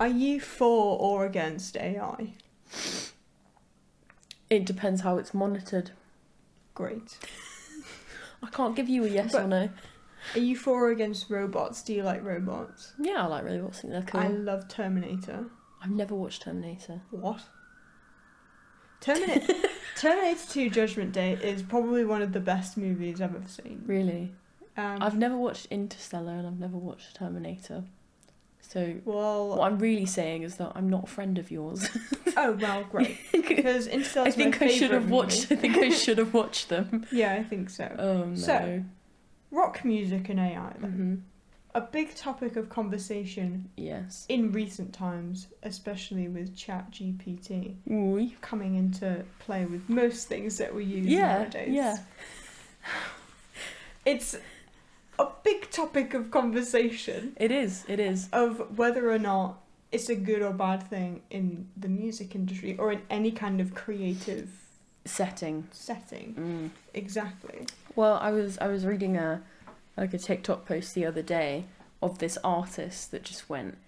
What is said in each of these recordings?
Are you for or against AI? It depends how it's monitored. Great. I can't give you a yes or no. Are you for or against robots? Do you like robots? Yeah, I like robots. I think they're cool. I love Terminator. I've never watched Terminator. What? Terminator 2 Judgment Day is probably one of the best movies I've ever seen. Really? I've never watched Interstellar and I've never watched Terminator. So what I'm really saying is that I'm not a friend of yours. Oh, well, great. Because Interstellar's my favourite movie. I think I should have watched them. Yeah, I think so. Oh, no. So, rock music and AI then. Mm-hmm. A big topic of conversation in recent times, especially with ChatGPT coming into play with most things that we use nowadays. Yeah. It's a big topic of conversation. It is. Of whether or not it's a good or bad thing in the music industry or in any kind of creative setting. Exactly. Well, I was reading a TikTok post the other day of this artist that just went,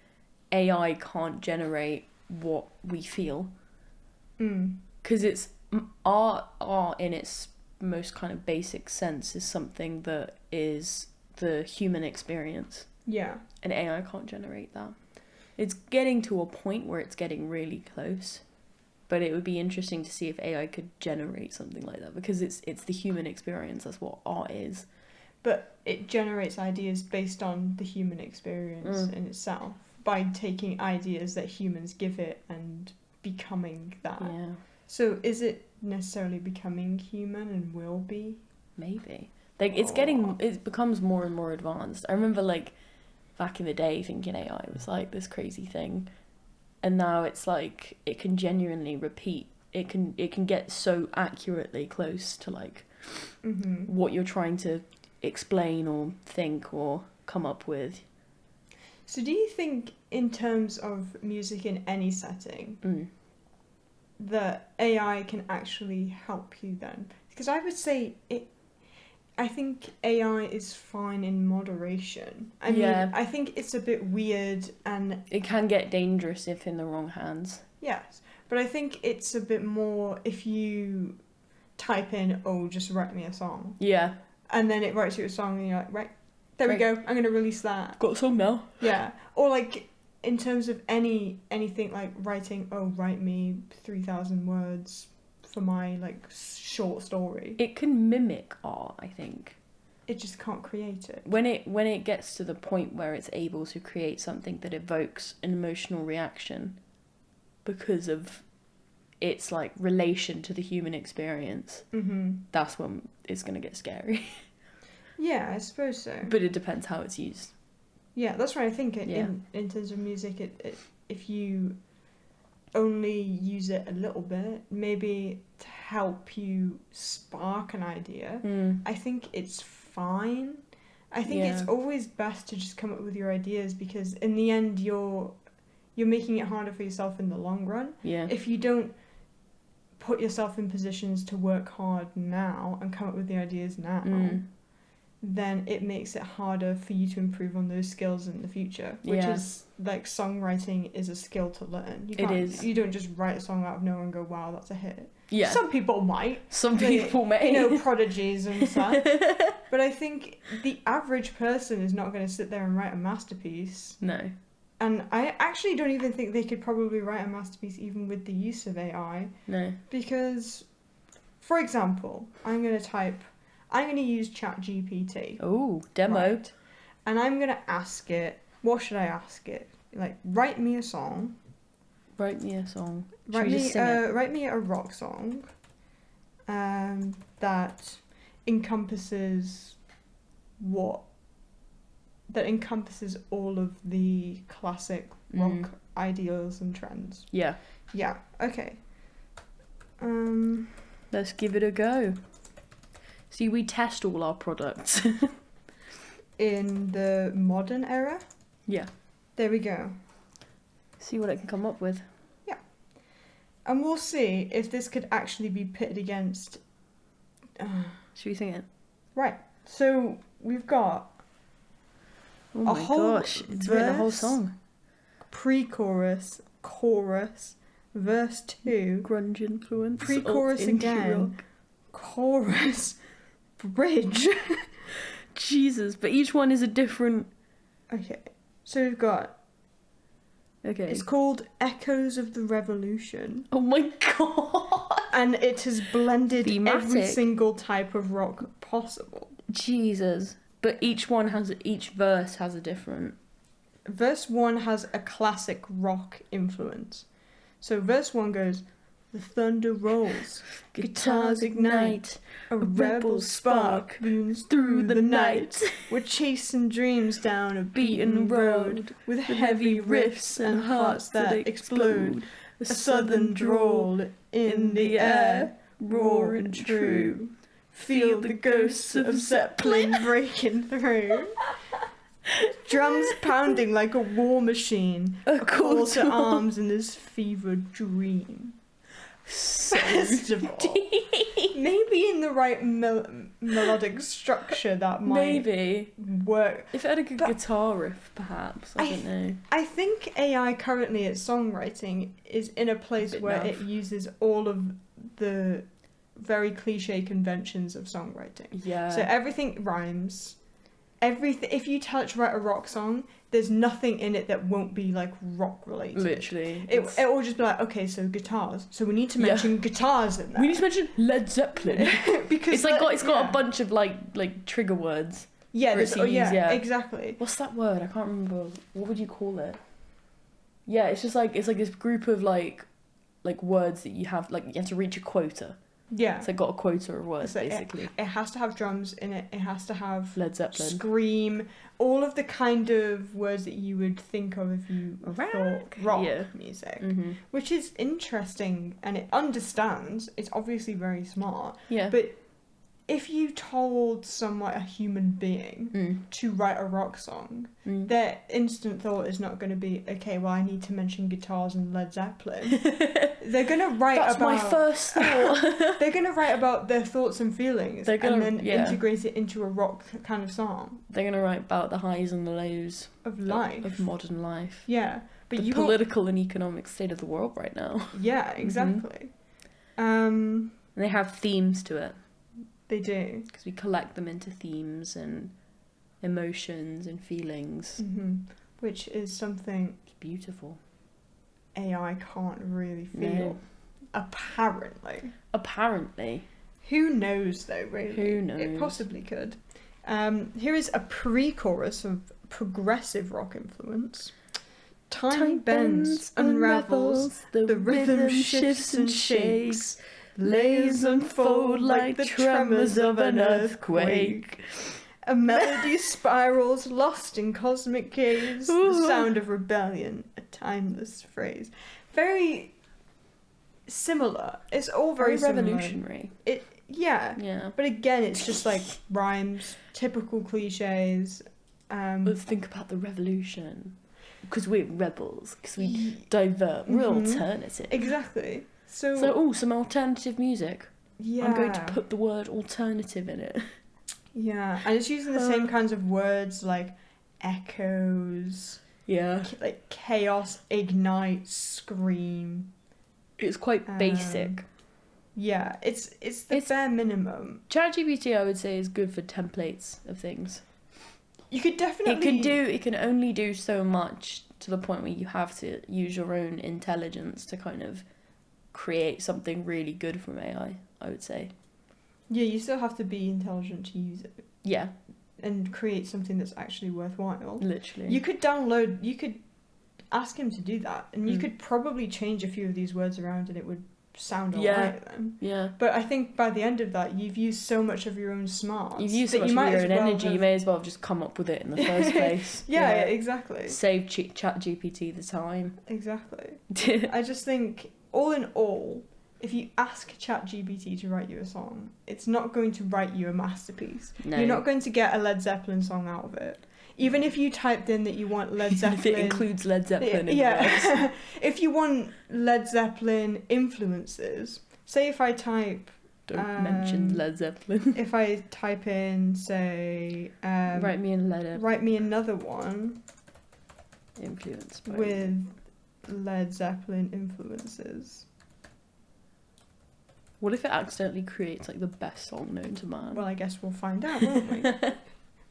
AI can't generate what we feel. Because it's art in its most kind of basic sense is something that is the human experience. Yeah. And AI can't generate that. It's getting to a point where it's getting really close. But it would be interesting to see if AI could generate something like that, because it's the human experience. That's what art is. But it generates ideas based on the human experience in itself, by taking ideas that humans give it and becoming that. Yeah. So is it necessarily becoming human and will be? Maybe. Like, it becomes more and more advanced. I remember, like, back in the day thinking AI was, like, this crazy thing. And now it's, like, it can genuinely repeat. It can get so accurately close to, like, what you're trying to explain or think or come up with. So do you think, in terms of music in any setting, that AI can actually help you then? Because I would say I think AI is fine in moderation. I mean, I think it's a bit weird and... It can get dangerous if in the wrong hands. Yes, but I think it's a bit more if you type in, just write me a song. Yeah. And then it writes you a song and you're like, right, there we go, I'm going to release that. Got a song now. Yeah. Or like, in terms of anything like writing, write me 3,000 words for my like short story. It can mimic art, I think. It just can't create it. When it gets to the point where it's able to create something that evokes an emotional reaction because of its like relation to the human experience, that's when it's going to get scary. Yeah, I suppose so. But it depends how it's used. Yeah, that's right. I think in terms of music, if you only use it a little bit, maybe to help you spark an idea, I think it's fine. I think it's always best to just come up with your ideas, because in the end you're making it harder for yourself in the long run. Yeah. If you don't put yourself in positions to work hard now and come up with the ideas now, then it makes it harder for you to improve on those skills in the future, which is like songwriting is a skill to learn. You don't just write a song out of nowhere and go, wow, that's a hit. Yeah. Some people might. Some people may. Prodigies and stuff. But I think the average person is not going to sit there and write a masterpiece. No. And I actually don't even think they could probably write a masterpiece even with the use of AI. No. Because, for example, I'm going to use ChatGPT. Oh, demo. Right? And I'm going to ask it, what should I ask it? Like, write me a song. Write me a song. Write me a rock song that encompasses all of the classic rock ideals and trends. Yeah. Yeah. Okay. Let's give it a go. See, we test all our products. In the modern era? Yeah. There we go. See what it can come up with. Yeah. And we'll see if this could actually be pitted against... Should we sing it? Right. So, we've got... Oh my gosh, it's written a whole song. pre-chorus, chorus, verse 2, grunge influence, pre-chorus again, rock. chorus, bridge. Jesus, but each one is a different... Okay, so we've got... Okay. It's called Echoes of the Revolution. Oh my god! And it has blended Thematic. every single type of rock possible. Jesus. But each verse has a different... Verse 1 has a classic rock influence. So verse 1 goes, the thunder rolls, guitars ignite, a rebel spark booms through the night. We're chasing dreams down a beaten road, with heavy riffs and hearts that explode. A southern drawl in the air, roaring true. Feel the ghosts of Zeppelin breaking through. Drums pounding like a war machine, a call to arms in this fevered dream. First of all, maybe in the right melodic structure that might work. If it had a good guitar riff, perhaps. I don't know. I think AI currently at songwriting is in a place where it uses all of the very cliche conventions of songwriting. Yeah. So everything rhymes. Everything. If you write a rock song, there's nothing in it that won't be like rock related. Literally. It will just be like, okay, so guitars. So we need to mention guitars in there. We need to mention Led Zeppelin. Because it's got a bunch of like trigger words. Yeah, yeah, exactly. What's that word? I can't remember. What would you call it? Yeah, it's like this group of like words that you have to reach a quota. Yeah. So it got a quota of words, like basically. It has to have drums in it. It has to have Led Zeppelin, scream, all of the kind of words that you would think of if you thought rock music, which is interesting, and it understands. It's obviously very smart. Yeah. But if you told a human being to write a rock song, their instant thought is not going to be, okay, well, I need to mention guitars and Led Zeppelin. They're going to write That's my first thought. They're going to write about their thoughts and feelings and then integrate it into a rock kind of song. They're going to write about the highs and the lows of life. Of modern life. Yeah. But the political and economic state of the world right now. Yeah, exactly. And they have themes to it. They do. Because we collect them into themes and emotions and feelings. Which is something... It's beautiful. AI can't really feel. No. Apparently. Who knows, though, really? Who knows? It possibly could. Here is a pre-chorus of progressive rock influence. Time bends, unravels, the rhythm shifts and shakes. Layers unfold like the tremors of an earthquake. A melody spirals, lost in cosmic caves. The sound of rebellion, a timeless phrase. Very similar. It's all very revolutionary. Yeah. But again, it's just like rhymes, typical cliches. Let's think about the revolution. Because we're rebels. Because we divert. We're alternative. Exactly. So, some alternative music. Yeah. I'm going to put the word alternative in it. Yeah, and it's using the same kinds of words like echoes. Yeah. Like chaos, ignite, scream. It's quite basic. Yeah, it's the bare minimum. ChatGPT, I would say, is good for templates of things. You could definitely... It can only do so much to the point where you have to use your own intelligence to kind of create something really good from AI, I would say. Yeah, you still have to be intelligent to use it. Yeah. And create something that's actually worthwhile. Literally. You could ask him to do that, and you could probably change a few of these words around and it would sound alright then. Yeah. But I think by the end of that, you've used so much of your own smarts. You've used so much of your own energy, you may as well have just come up with it in the first place. Yeah, exactly. Save ChatGPT the time. Exactly. I just think, all in all, if you ask ChatGPT to write you a song, it's not going to write you a masterpiece. No. You're not going to get a Led Zeppelin song out of it. Even if you typed in that you want Led Zeppelin... if it includes Led Zeppelin in the if you want Led Zeppelin influences, say if I type... Don't mention Led Zeppelin. If I type in, say... write me another one. Influenced by with Led Zeppelin influences. What if it accidentally creates like the best song known to man? Well, I guess we'll find out, won't we?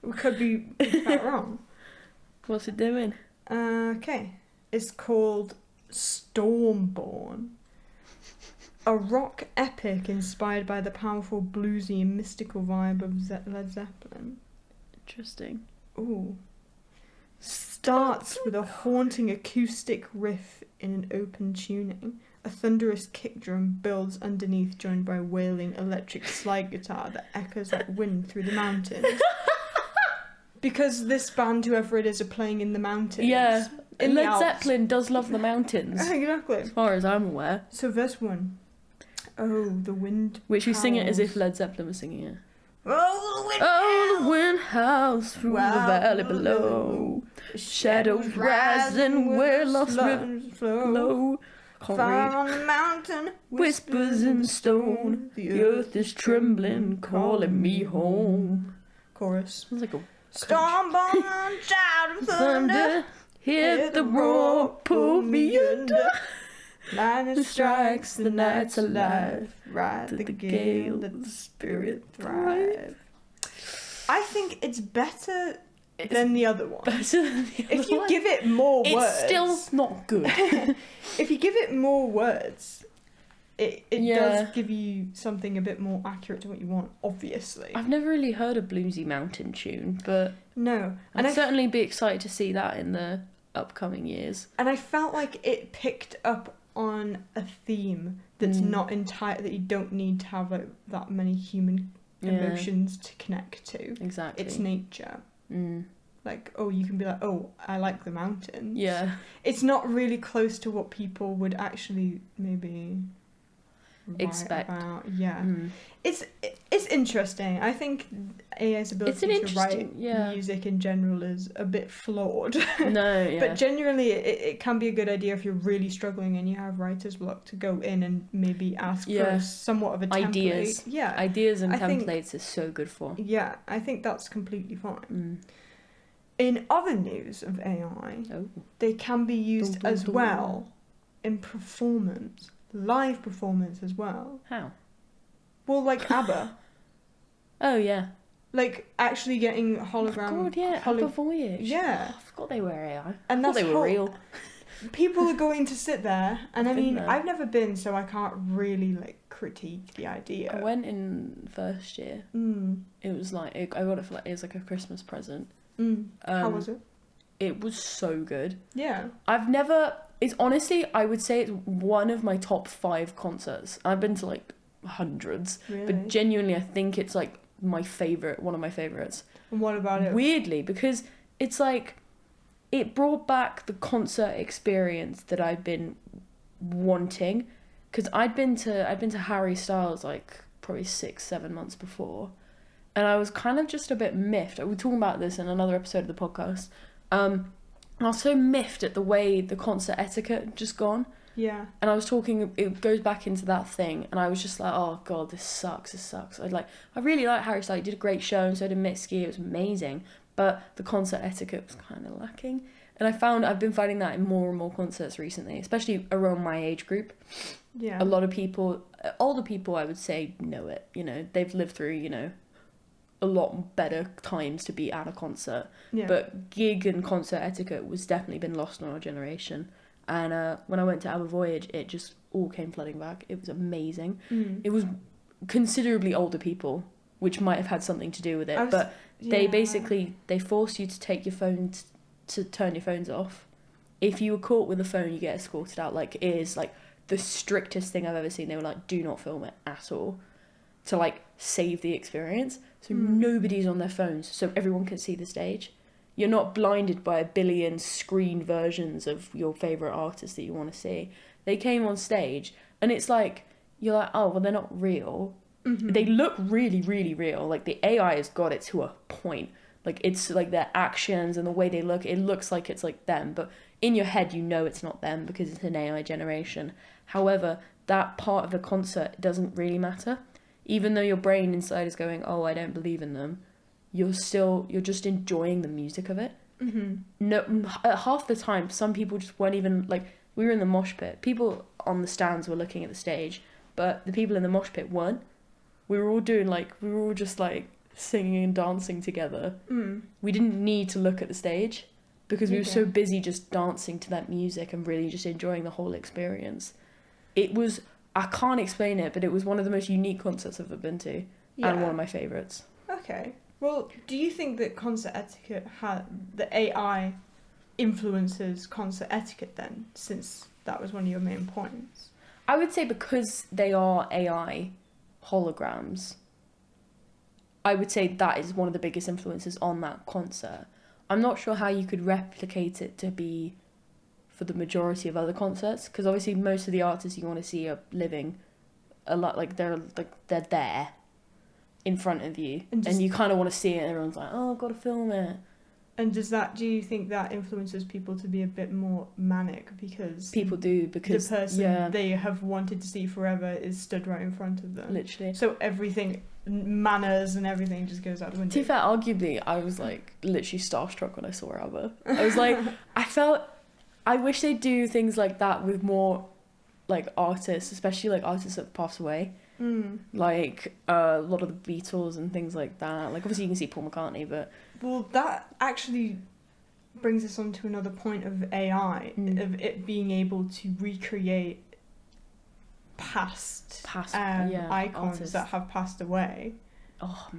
We could be that wrong. What's it doing? Okay. It's called Stormborn. A rock epic inspired by the powerful bluesy and mystical vibe of Led Zeppelin. Interesting. Ooh. Starts with a haunting acoustic riff in an open tuning. A thunderous kick drum builds underneath, joined by a wailing electric slide guitar that echoes like wind through the mountains. Because this band, whoever it is, are playing in the mountains. Yeah. In the Led Alps. Zeppelin does love the mountains. Exactly. As far as I'm aware. So verse 1. Oh, the wind Which we sing it as howls. if Led Zeppelin was singing it. Oh, the wind Oh, the wind howls through Wow, the valley below. Shadows rising where lost flow. Can't Far read. on the mountain, Whispers in the stone. The earth is trembling, calling me home. Chorus. Sounds like a Storm born, child of thunder, thunder. Hear the roar, pull me under. Lightning strikes, the night's alive. Ride To the the gale, gale, let the the spirit spirit thrive. I think it's better It's than the other one. better than the other If you one. give it more It's words, still not good. if you give it more words, it Yeah. does give you something a bit more accurate to what you want, obviously. I've never really heard a bluesy mountain tune, but No. I'd And certainly be excited to see that in the upcoming years. And I felt like it picked up on a theme that's not entire, that you don't need to have like that many human emotions to connect to. Exactly. It's nature. Mm. Like, oh, you can be like, oh, I like the mountains. Yeah. It's not really close to what people would actually maybe write Expect. about. Yeah. Mm. It's interesting. I think AI's It's an ability to interesting- write yeah. music in general is a bit flawed. No, yeah. But genuinely, it can be a good idea if you're really struggling and you have writer's block to go in and maybe ask Yeah. for somewhat of a template. Ideas. Yeah. Ideas and I think- templates is so good for. Yeah, I think that's completely fine. Mm. In other news of AI, Oh. they can be used Dun, dun, as dun. well in performance, live performance as well. How? Well, like ABBA, Oh, yeah. like actually getting hologram. Oh, God, yeah. Upper Voyage. Yeah, I forgot they were AI. and I thought that's they were real. People are going to sit there, and I I've been mean, there. I've never been, so I can't really like critique the idea. I went in first year. Mm. It was like, I got it for like, it was like a Christmas present. How was it? It was so good. Yeah. I've never, it's honestly, I would say it's one of my top 5 concerts. I've been to like hundreds, Really? but genuinely I think it's like my favourite, one of my favourites. And what about it? Weirdly, because it's like, it brought back the concert experience that I'd been wanting. Because I'd been to Harry Styles like probably 6-7 months before. And I was kind of just a bit miffed. We were talking about this in another episode of the podcast. I was so miffed at the way the concert etiquette had just gone. Yeah. And I was talking, it goes back into that thing. And I was just like, oh God, this sucks. I really like Harry Styles. He did a great show and so did Mitski. It was amazing. But the concert etiquette was kind of lacking. And I've been finding that in more and more concerts recently, especially around my age group. Yeah. A lot of people, older people I would say know it. You know, they've lived through, you know, a lot better times to be at a concert. Yeah. But gig and concert etiquette was definitely been lost in our generation. And when I went to Upper Voyage, it just all came flooding back. It was amazing. It was considerably older people, which might have had something to do with it. But they they force you to take your phone to turn your phones off. If you were caught with a phone, you get escorted out. Like, it is like the strictest thing I've ever seen. They were like, do not film it at all, to like save the experience. So nobody's on their phones, so everyone can see the stage. You're not blinded by a billion screen versions of your favourite artist that you want to see. They came on stage, and it's like, you're like, oh, well, they're not real. They look really, really real. Like, the AI has got it to a point. Like, it's like their actions and the way they look, it looks like it's like them. But in your head, you know it's not them because it's an AI generation. However, that part of the concert doesn't really matter. Even though your brain inside is going, oh, I don't believe in them, you're just enjoying the music of it. No, half the time, some people just weren't even, like, we were in the mosh pit. People on the stands were looking at the stage, but the people in the mosh pit weren't. We were all just, like, singing and dancing together. We didn't need to look at the stage because we were so busy just dancing to that music and really just enjoying the whole experience. It was, I can't explain it, but it was one of the most unique concerts I've ever been to, and one of my favourites. Okay. Well, do you think that concert etiquette the AI influences concert etiquette then, since that was one of your main points? I would say because they are AI holograms, I would say that is one of the biggest influences on that concert. I'm not sure how you could replicate it to be for the majority of other concerts, because obviously most of the artists you want to see are living a lot, like they're there in front of you, and you kind of want to see it, and everyone's like, oh, I've got to film it. And do you think that influences people to be a bit more manic because people do, because the person they have wanted to see forever is stood right in front of them, literally, so everything, manners and everything, just goes out the window. To be fair, arguably I was like literally starstruck when I saw ABBA. I was like, I wish they'd do things like that with more like artists, especially like artists that have passed away. Like a lot of the Beatles and things like that. Like obviously you can see Paul McCartney, but well, that actually brings us on to another point of AI, of it being able to recreate past icons artists that have passed away,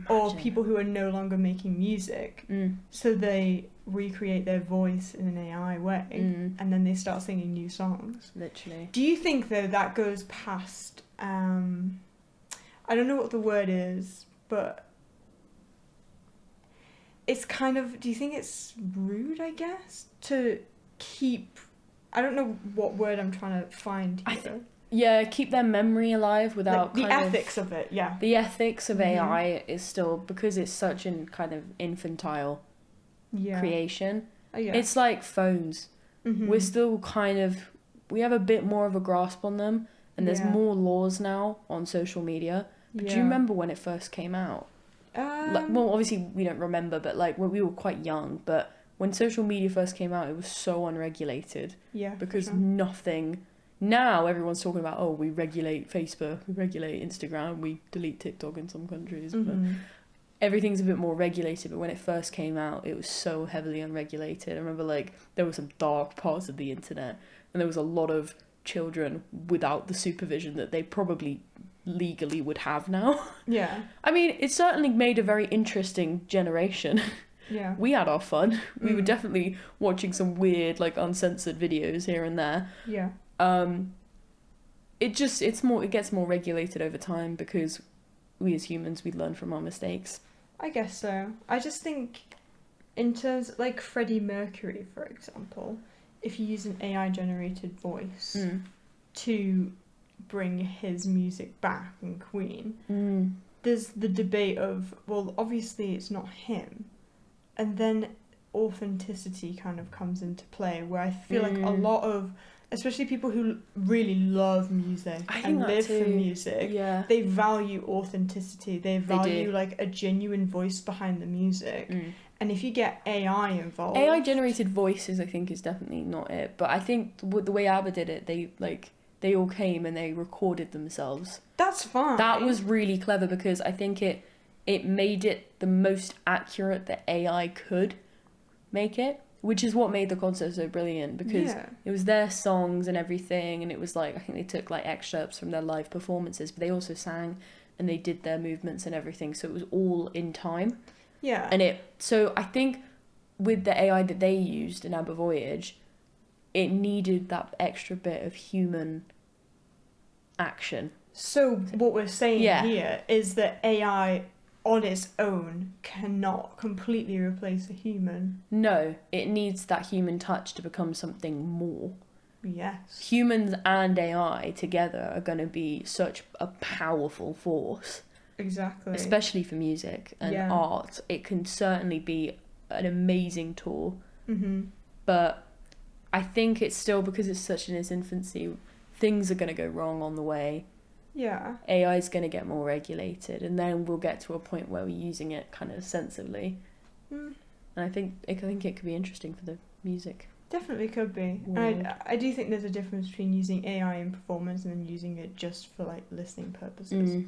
or people who are no longer making music. So they recreate their voice in an AI way, and then they start singing new songs. Literally. Do you think though that goes past? I don't know what the word is, but it's kind of, do you think it's rude, I guess, to keep, I don't know what word I'm trying to find here. Keep their memory alive without like the ethics of it, The ethics of AI is still, because it's such an kind of infantile creation. It's like phones. We're still we have a bit more of a grasp on them, and there's more laws now on social media. But do you remember when it first came out? Well, obviously we don't remember, but like when we were quite young, but when social media first came out, it was so unregulated. Because nothing. Now everyone's talking about, oh, we regulate Facebook, we regulate Instagram, we delete TikTok in some countries, but everything's a bit more regulated. But when it first came out, it was so heavily unregulated. I remember like there were some dark parts of the internet, and there was a lot of children without the supervision that they probably legally would have now. I mean, it certainly made a very interesting generation. We had our fun. We were definitely watching some weird, like, uncensored videos here and there. It gets more regulated over time because we as humans, we learn from our mistakes. I guess so. I just think in terms, like Freddie Mercury, for example, if you use an AI generated voice to bring his music back in Queen, there's the debate of, well, obviously it's not him, and then authenticity kind of comes into play, where I feel like a lot of, especially people who really love music and live for music, they value authenticity, they value like a genuine voice behind the music. And if you get AI involved, AI generated voices, I think, is definitely not it. But I think the way ABBA did it, they all came and they recorded themselves. That's fine. That was really clever, because I think it made it the most accurate that AI could make it, which is what made the concert so brilliant, because it was their songs and everything, and it was like, I think they took like excerpts from their live performances, but they also sang and they did their movements and everything, so it was all in time. So I think with the AI that they used in ABBA Voyage, it needed that extra bit of human action. So what we're saying here is that AI on its own cannot completely replace a human. No, it needs that human touch to become something more. Yes. Humans and AI together are going to be such a powerful force. Exactly. Especially for music and art. It can certainly be an amazing tool. But I think it's still, because it's such in its infancy, things are going to go wrong on the way. AI is going to get more regulated, and then we'll get to a point where we're using it kind of sensibly. And I think it could be interesting for the music. Definitely could be. World. And I do think there's a difference between using AI in performance and then using it just for like listening purposes.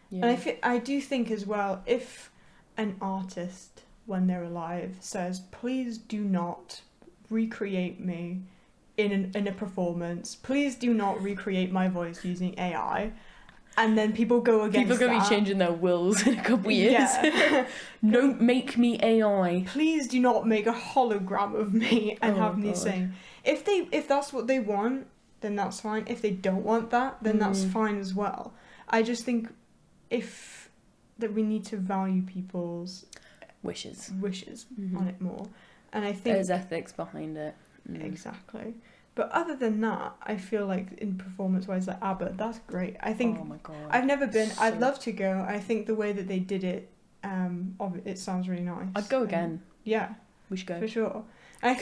Yeah. And I do think as well, if an artist when they're alive says, please do not recreate me in a performance, please do not recreate my voice using AI, and then people go against People are going to be changing their wills in a couple of years. Yeah. Don't make me AI. Please do not make a hologram of me and have me sing. If that's what they want, then that's fine. If they don't want that, then that's fine as well. I just think that we need to value people's wishes on it more. And I think there's ethics behind it. Exactly. But other than that, I feel like in performance-wise, like ABBA, that's great. I think oh my God. I've never been. I'd love to go. I think the way that they did it, it sounds really nice. I'd go again. Yeah, we should go for sure. And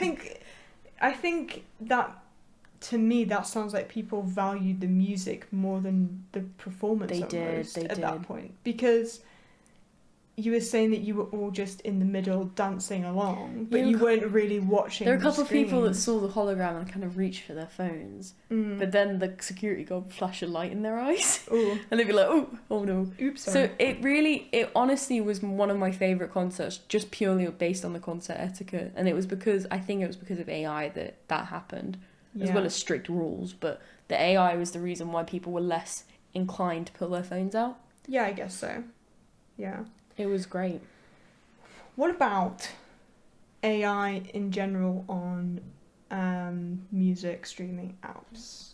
I think that to me that sounds like people valued the music more than the performance. They did at that point, because you were saying that you were all just in the middle dancing along, but you weren't really watching. There are a couple of people that saw the hologram and kind of reached for their phones, but then the security guard flashed a light in their eyes, and they'd be like, oh no. Oops. Sorry. So it honestly was one of my favourite concerts, just purely based on the concert etiquette, and I think it was because of AI that happened, as well as strict rules, but the AI was the reason why people were less inclined to pull their phones out. Yeah, I guess so. Yeah. It was great. What about AI in general on music streaming apps?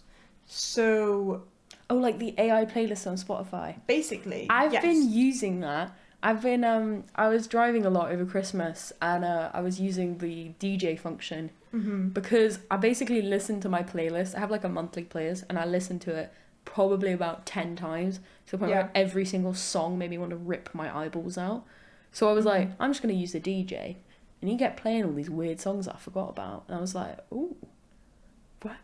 So... Oh, like the AI playlist on Spotify? Basically, I've been using that. I was driving a lot over Christmas, and I was using the DJ function, because I basically listen to my playlist. I have like a monthly playlist, and I listen to it probably about 10 times, to the point where every single song made me want to rip my eyeballs out. So I was like, I'm just going to use the DJ, and you get playing all these weird songs that I forgot about, and I was like, ooh, wow.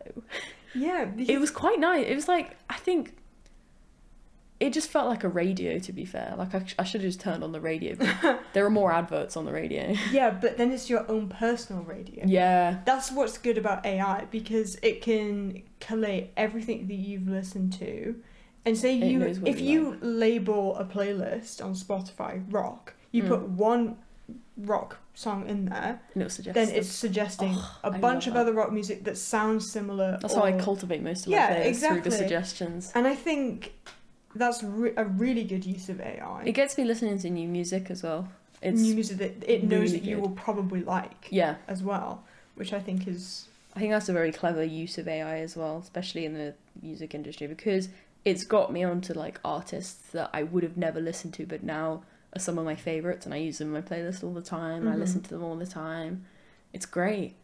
Yeah. It was quite nice. It was like, I think it just felt like a radio, to be fair. Like I should have just turned on the radio, but there are more adverts on the radio. Yeah, but then it's your own personal radio. Yeah. That's what's good about AI, because it can collate everything that you've listened to, and say if you label a playlist on Spotify rock, you put one rock song in there, and then it's suggesting a bunch of other rock music that sounds similar. That's how I cultivate most of my playlists, through the suggestions. And I think that's a really good use of AI. It gets me listening to new music as well. It's new music that it knows really that you will probably like. Yeah. As well, which I think is... I think that's a very clever use of AI as well, especially in the music industry, because it's got me onto like artists that I would have never listened to, but now are some of my favourites, and I use them in my playlist all the time, and I listen to them all the time. It's great.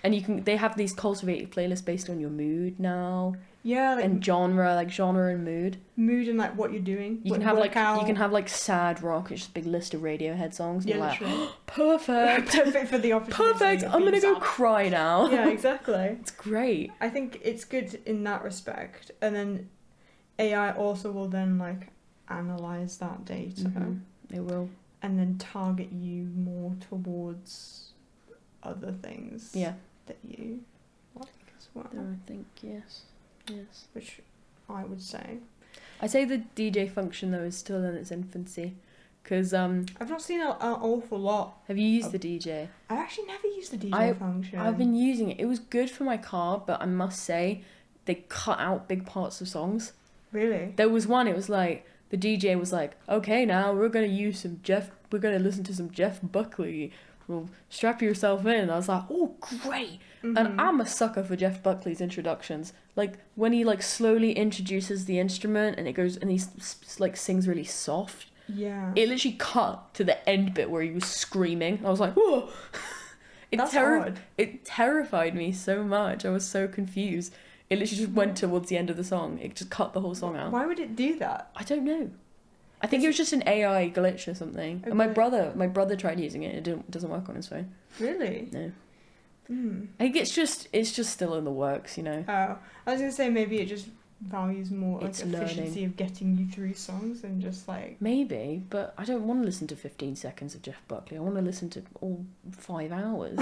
And they have these cultivated playlists based on your mood now. Yeah, and genre and mood. Mood and like what you're doing. You can have like sad rock. It's just a big list of Radiohead songs. And Yeah, you're like, perfect. Perfect for the opportunity. Perfect. I'm gonna go cry now. Yeah, exactly. It's great. I think it's good in that respect, and then AI also will then like analyze that data. It will. And then target you more towards other things. Yeah. That you like as well. I think yes. Which I would say. I'd say the DJ function though is still in its infancy, because I've not seen an awful lot. Have you used the DJ? I've actually never used the DJ function. I've been using it. It was good for my car, but I must say they cut out big parts of songs. Really? There was one. It was like the DJ was like, "Okay, now we're gonna listen to some Jeff Buckley. Well, strap yourself in." I was like, oh, great. And I'm a sucker for Jeff Buckley's introductions. Like, when he, like, slowly introduces the instrument and it goes, and he, like, sings really soft. Yeah. It literally cut to the end bit where he was screaming. I was like, whoa. It terrified me so much. I was so confused. It literally just went towards the end of the song. It just cut the whole song out. Why would it do that? I don't know. I think it was just an AI glitch or something. Okay. And my brother tried using it. It doesn't work on his phone. Really? No. I think it's just still in the works, you know. Oh, I was gonna say maybe it just values more like It's efficiency learning. of getting you through songs and just like Maybe, but I don't want to listen to 15 seconds of Jeff Buckley. I want to listen to all 5 hours.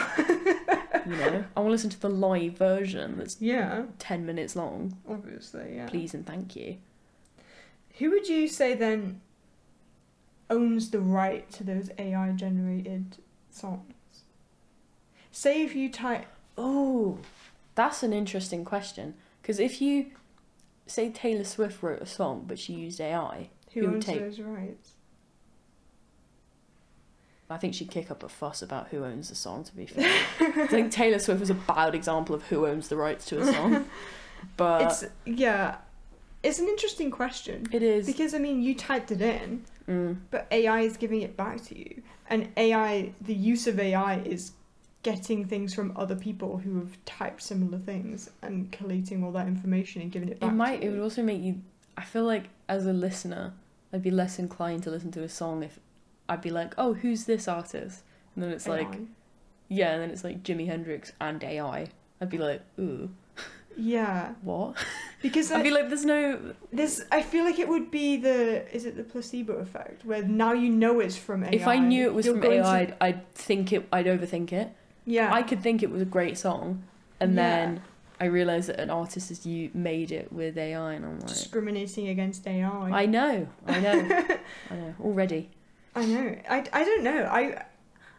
You know, I want to listen to the live version that's 10 minutes long. Obviously, yeah. Please and thank you. Who would you say then owns the right to those AI generated songs? Say if you type... Oh, that's an interesting question. Because if you... Say Taylor Swift wrote a song, but she used AI. Who owns those rights? I think she'd kick up a fuss about who owns the song, to be fair. I think Taylor Swift was a bad example of who owns the rights to a song. But... It's an interesting question. It is. Because, I mean, you typed it in, but AI is giving it back to you. And AI, the use of AI is getting things from other people who have typed similar things and collating all that information and giving it back to you. It would also make you... I feel like, as a listener, I'd be less inclined to listen to a song if I'd be like, oh, who's this artist? And then it's AI. like... Yeah, and then it's like Jimi Hendrix and AI. I'd be like, ooh. Yeah. What? Because I feel like there's no... I feel like it would be is it the placebo effect? Where now you know it's from AI. If I knew it was from AI, I'd overthink it. Yeah. I could think it was a great song, and then I realised that an artist has made it with AI, and I'm like... Discriminating against AI. I know. Already. I know. I don't know.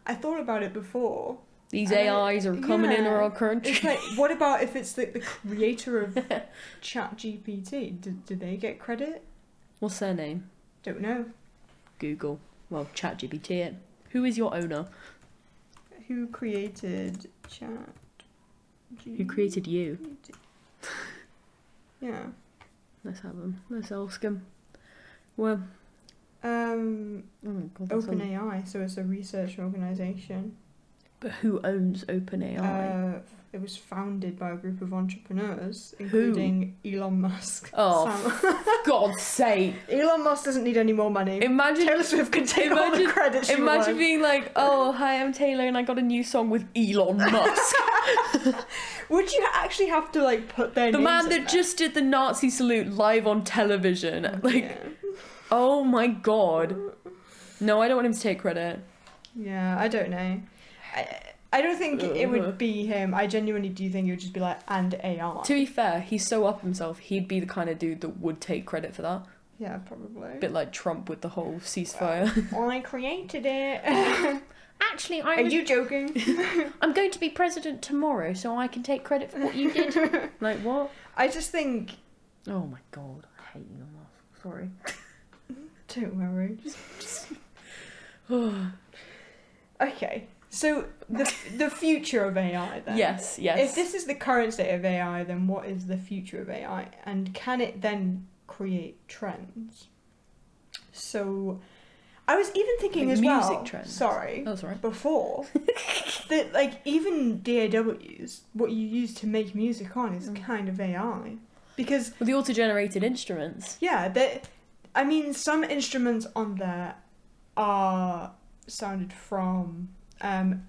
I thought about it before. These AIs are coming into our country. It's like, what about if it's the creator of ChatGPT? Do they get credit? What's their name? Don't know. Google. Well, ChatGPT it. Who is your owner? Who created ChatGPT? Who created you? Yeah. Let's have them. Let's ask them. Well... OpenAI, so it's a research organisation. But who owns OpenAI? It was founded by a group of entrepreneurs, including Elon Musk. Oh, for God's sake. Elon Musk doesn't need any more money. Taylor Swift can take all the credit she wants. Imagine being like, oh, hi, I'm Taylor and I got a new song with Elon Musk. Would you actually have to, like, put their names The man that there? just did the Nazi salute live on television. Oh my God. No, I don't want him to take credit. Yeah, I don't know. I don't think it would be him. I genuinely do think it would just be like, and AI. To be fair, he's so up himself, he'd be the kind of dude that would take credit for that. Yeah, probably. A bit like Trump with the whole ceasefire. I created it. Actually, Are you joking? I'm going to be president tomorrow, so I can take credit for what you did. Like, what? I just think... Oh my God, I hate Elon Musk. Sorry. Don't worry. Okay. So the future of AI then. Yes. If this is the current state of AI, then what is the future of AI? And can it then create trends? So I was even thinking as well. Music trends. Sorry. Oh, sorry. Before that, like, even DAWs, what you use to make music on is kind of AI, because the auto-generated instruments. Yeah, I mean, some instruments on there are sounded from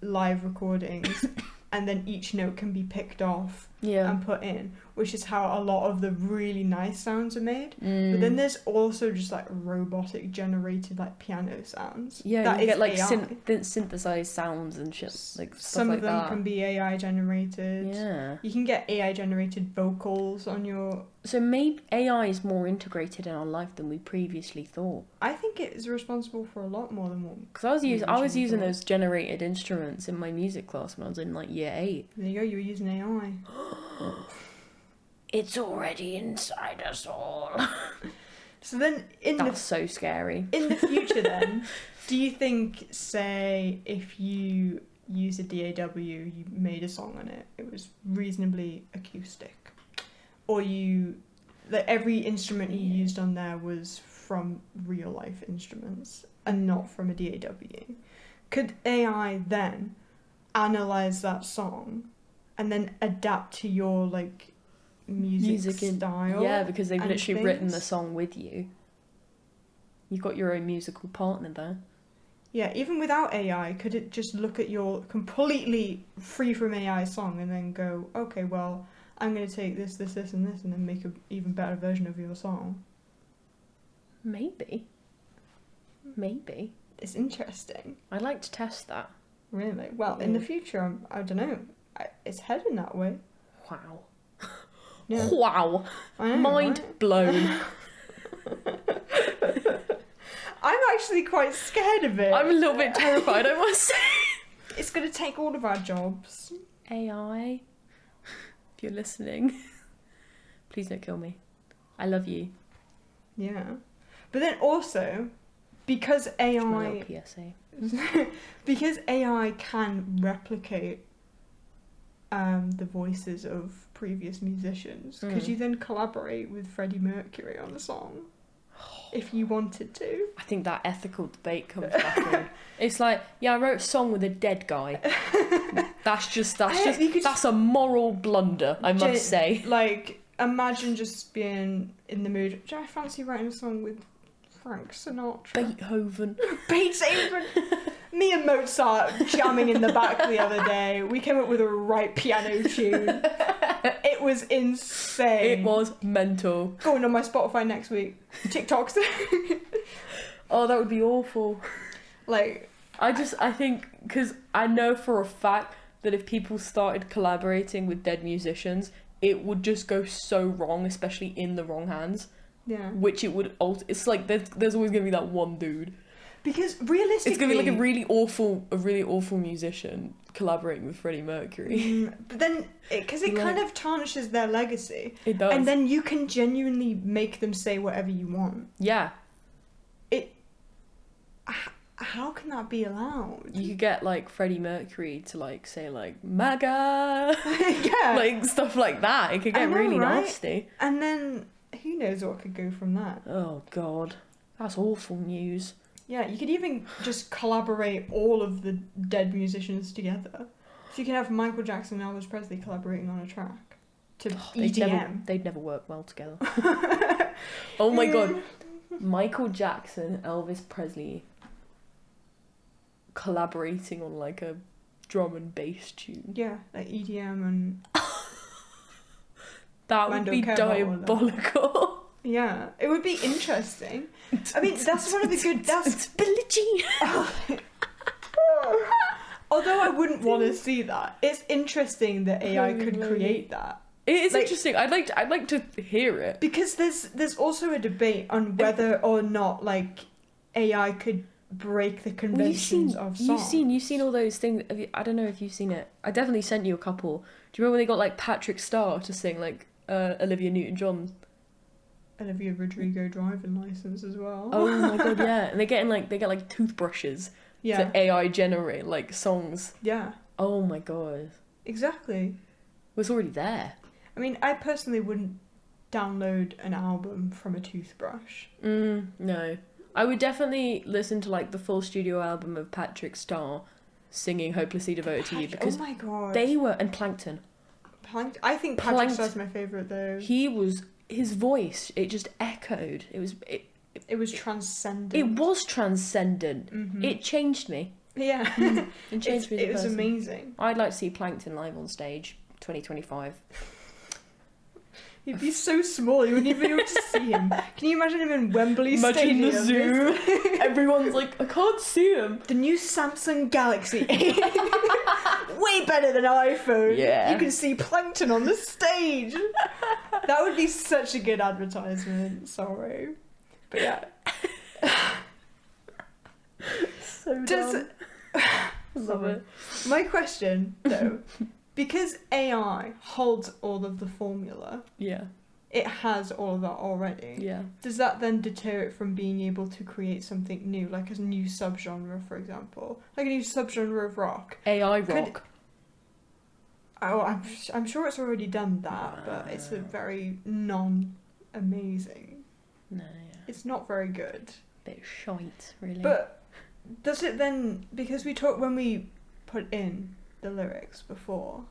live recordings, and then each note can be picked off and put in, which is how a lot of the really nice sounds are made. But then there's also just like robotic generated like piano sounds. Yeah, that you get like synthesized sounds and shit, like stuff some like of them that. can be AI generated. Yeah, you can get AI generated vocals on your. So maybe AI is more integrated in our life than we previously thought. I think it is responsible for a lot more than one. Because I was using those generated instruments in my music class when I was in like year 8. There you go. You were using AI. It's already inside us all. So then, that's so scary. In the future, then, do you think, say, if you use a DAW, you made a song on it, it was reasonably acoustic, or every instrument you used on there was from real life instruments and not from a DAW, could AI then analyze that song and then adapt to your like music style? Yeah, because they've literally written the song with you. You've got your own musical partner there. Yeah, even without AI, could it just look at your completely free from AI song and then go, okay, well, I'm going to take this, and this, and then make an even better version of your song. Maybe. It's interesting. I'd like to test that. Really? Well, in the future, I don't know. It's heading that way. Wow. Yeah. Wow. I know, Mind right? blown. I'm actually quite scared of it. I'm a little bit terrified, I must say. It's going to take all of our jobs. AI, if you're listening, please don't kill me. I love you. Yeah. But then also, because AI... My little PSA. because AI can replicate the voices of previous musicians, could you then collaborate with Freddie Mercury on a song if you wanted to? I think that ethical debate comes back in. It's like, yeah, I wrote a song with a dead guy. That's a moral blunder, I must say. Like, imagine just being in the mood. Do I fancy writing a song with Frank Sinatra? Beethoven. Me and Mozart jamming in the back the other day. We came up with a right piano tune. It was insane. It was mental. Going on my Spotify next week. TikToks. Oh, that would be awful. Like, I think, because I know for a fact that if people started collaborating with dead musicians, it would just go so wrong, especially in the wrong hands. Yeah. Which it would it's like there's always gonna be that one dude. Because realistically, it's gonna be like a really awful musician collaborating with Freddie Mercury. But then, because it kind of tarnishes their legacy. It does. And then you can genuinely make them say whatever you want. Yeah. How can that be allowed? You could get like Freddie Mercury to like say like MAGA, yeah, like stuff like that. It could get really nasty. And then who knows what could go from that? Oh God, that's awful news. Yeah, you could even just collaborate all of the dead musicians together. So you can have Michael Jackson and Elvis Presley collaborating on a track to EDM. They'd never work well together. Oh my God, Michael Jackson, Elvis Presley collaborating on like a drum and bass tune. Yeah, like EDM and that would be diabolical. Yeah, it would be interesting. I mean, that's one of the good... That's Billie Jean. Although I wouldn't want to see that. It's interesting that AI could create that. It is interesting. I'd like to hear it. Because there's also a debate on whether or not like AI could break the conventions of songs. You've seen all those things. I don't know if you've seen it. I definitely sent you a couple. Do you remember when they got like Patrick Starr to sing like Olivia Newton-John? Olivia Rodrigo driving license as well. Oh my God, yeah. And they get like toothbrushes to AI generate like songs. Yeah. Oh my God. Exactly. It was already there. I mean, I personally wouldn't download an album from a toothbrush. No. I would definitely listen to like the full studio album of Patrick Starr singing Hopelessly Devoted to You, because oh my God. They were... And Plankton. I think Patrick Starr's my favourite though. His voice, it just echoed. It was transcendent. It was transcendent. Mm-hmm. It changed me. Yeah. It changed me as a person. It was amazing. I'd like to see Plankton live on stage, 2025. He'd be so small, you wouldn't even be able to see him. Can you imagine him in Wembley Stadium? Imagine the zoo. Everyone's like, I can't see him. The new Samsung Galaxy. Way better than iPhone. Yeah. You can see Plankton on the stage. That would be such a good advertisement. Sorry. But yeah. So dumb. Love it. My question, though, because AI holds all of the formula, it has all of that already. Yeah. Does that then deter it from being able to create something new, like a new subgenre, for example, like a new subgenre of rock? AI rock. I'm sure it's already done that, but it's a very non-amazing. No. Yeah. It's not very good. Bit shite, really. But does it then, because when we put in the lyrics before,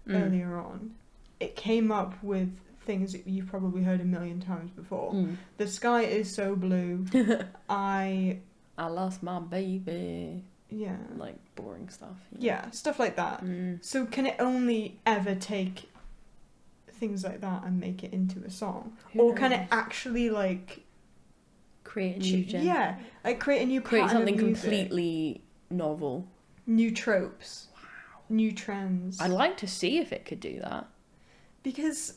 earlier on, it came up with things that you've probably heard a million times before. The sky is so blue. I lost my baby. Yeah. Like boring stuff. Yeah, stuff like that. So can it only ever take things like that and make it into a song? Who Or can knows? it actually like Create a new genre. yeah, like create a new Create pattern something of music, completely novel. new tropes, new trends? I'd like to see if it could do that. Because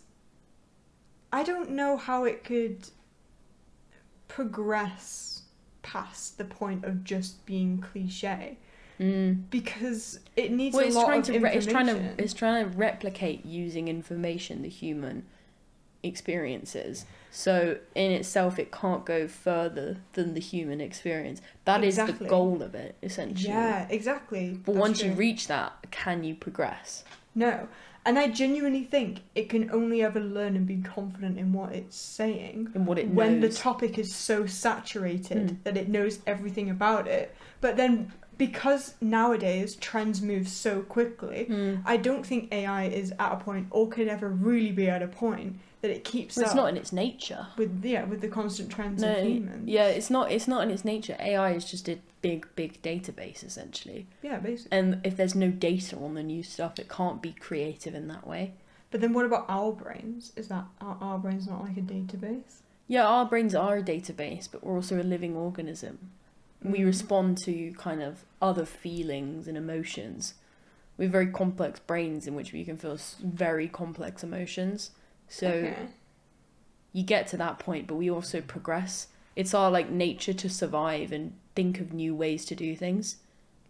I don't know how it could progress past the point of just being cliche. Because it needs a lot of information. It's trying to replicate using information the human experiences. So in itself, it can't go further than the human experience. That is the goal of it, essentially. Yeah, exactly. But once you reach that, can you progress? No. And I genuinely think it can only ever learn and be confident in what it's saying. In what it knows. When the topic is so saturated that it knows everything about it. But then, because nowadays trends move so quickly, I don't think AI is at a point, or could ever really be at a point, that it keeps up. It's not in its nature. With the constant trends of humans. Yeah, it's not in its nature. AI is just a big database, essentially. Yeah, basically. And if there's no data on the new stuff, it can't be creative in that way. But then what about our brains? Is that our brains not like a database? Yeah, our brains are a database, but we're also a living organism. We respond to kind of other feelings and emotions. We have very complex brains in which we can feel very complex emotions. So you get to that point, but we also progress. It's our like nature to survive and think of new ways to do things.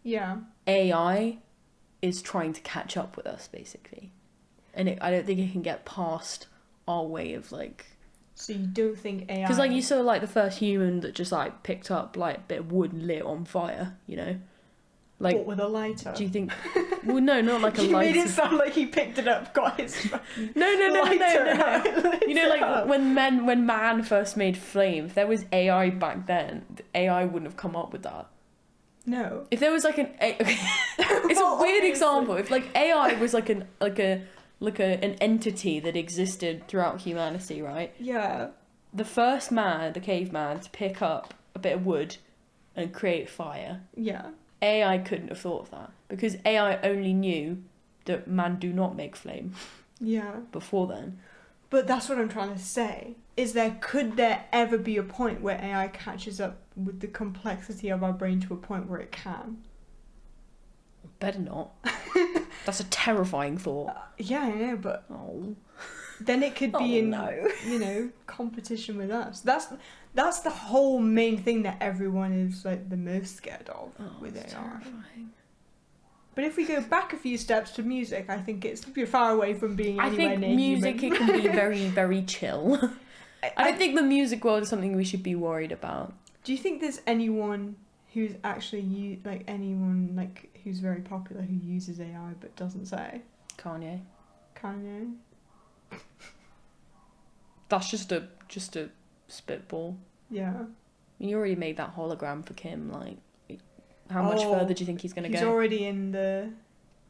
Yeah. AI is trying to catch up with us, basically. And I don't think it can get past our way of like... So you don't think AI... Because like you saw like the first human that just like picked up like a bit of wood and lit it on fire, you know? Like, what, with a lighter? Do you think... Well, no, not like a lighter. You made it sound like he picked it up, got his No. lighter. You know, like when man first made flame, if there was AI back then, AI wouldn't have come up with that. No. If there was like it's a weird example. If like AI was like an entity that existed throughout humanity, right? Yeah. The first man, the caveman, to pick up a bit of wood and create fire. Yeah. AI couldn't have thought of that because AI only knew that man do not make flame. Yeah. Before then. But that's what I'm trying to say. Could there ever be a point where AI catches up with the complexity of our brain to a point where it can? Better not. That's a terrifying thought. Yeah, I know, but oh. Then it could be competition with us. That's the whole main thing that everyone is like the most scared of with AI. Terrifying. But if we go back a few steps to music, I think it's far away from being anywhere near music human. It can be very, very chill. I don't think the music world is something we should be worried about. Do you think there's anyone who's actually who's very popular who uses AI but doesn't say? Kanye. That's just a spitball. Yeah. You already made that hologram for Kim. Like, how much further do you think he's gonna go? He's already in the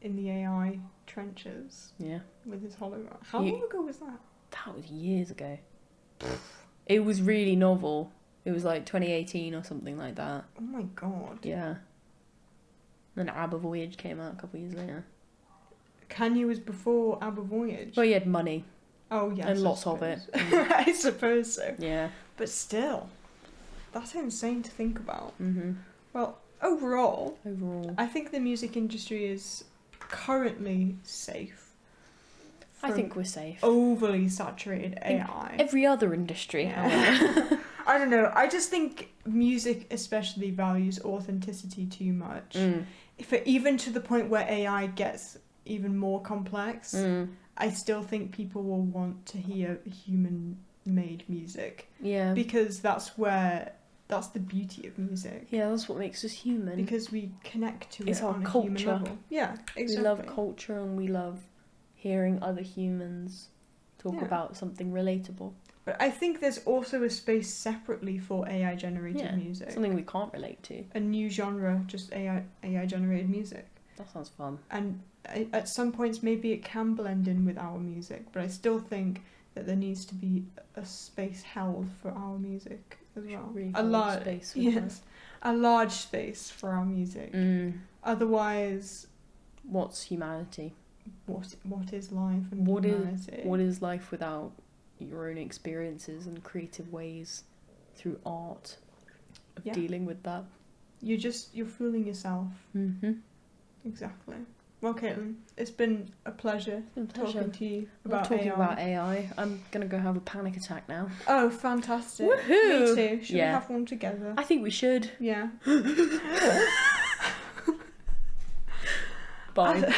AI trenches. Yeah. With his hologram. How long ago was that? That was years ago. It was really novel. It was like 2018 or something like that. Oh my god. Yeah. Then ABBA Voyage came out a couple of years later. Kanye was before ABBA Voyage. Well, he had money. Oh, yes. And lots of it. I suppose so. Yeah. But still, that's insane to think about. Mm-hmm. Well, overall, I think the music industry is currently safe. I think we're safe. Overly saturated AI. Every other industry, however. I don't know. I just think music especially values authenticity too much. Even to the point where AI gets even more complex, I still think people will want to hear human-made music. Yeah. Because that's the beauty of music. Yeah, that's what makes us human. Because we connect to it's it our on culture. A human level. Yeah, exactly. We love culture and we love hearing other humans talk about something relatable. But I think there's also a space separately for AI-generated music. Something we can't relate to. A new genre, just AI-generated music. That sounds fun. And at some points, maybe it can blend in with our music, but I still think that there needs to be a space held for our music as well. Really a large space. A large space for our music. Otherwise, what's humanity? what is life and what humanity. What is life without your own experiences and creative ways through art of dealing with that? You're fooling yourself. Mm-hmm. Exactly. Well, Caitlin, it's been a pleasure talking to you about AI. I'm gonna go have a panic attack now. Oh, fantastic! Woohoo! Me too. Should we have one together? I think we should. Yeah. Bye.